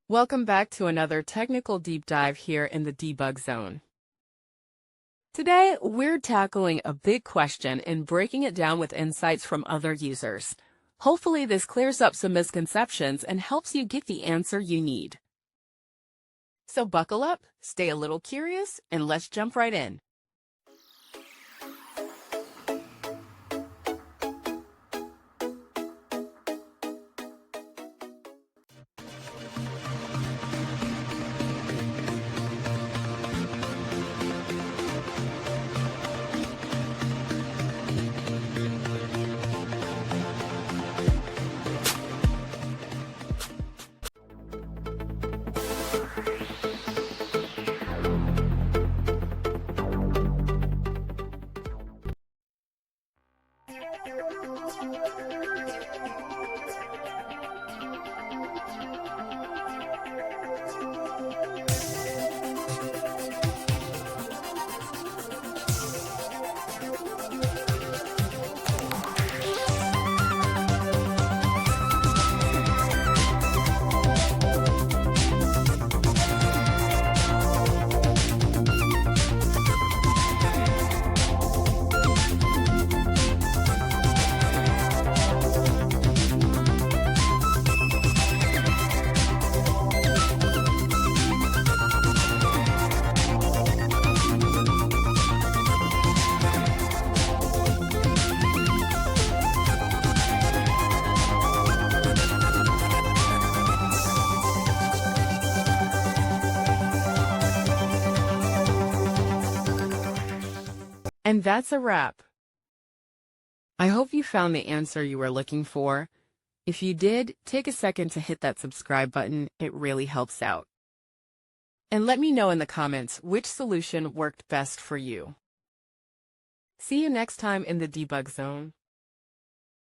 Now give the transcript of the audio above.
Welcome back to another technical deep dive here in the debug zone. Today, we're tackling a big question and breaking it down with insights from other users. Hopefully, this clears up some misconceptions and helps you get the answer you need. So buckle up, stay a little curious, and let's jump right in. And that's a wrap. I hope you found the answer you were looking for. If you did, take a second to hit that subscribe button. It really helps out. And let me know in the comments which solution worked best for you. See you next time in the debug zone.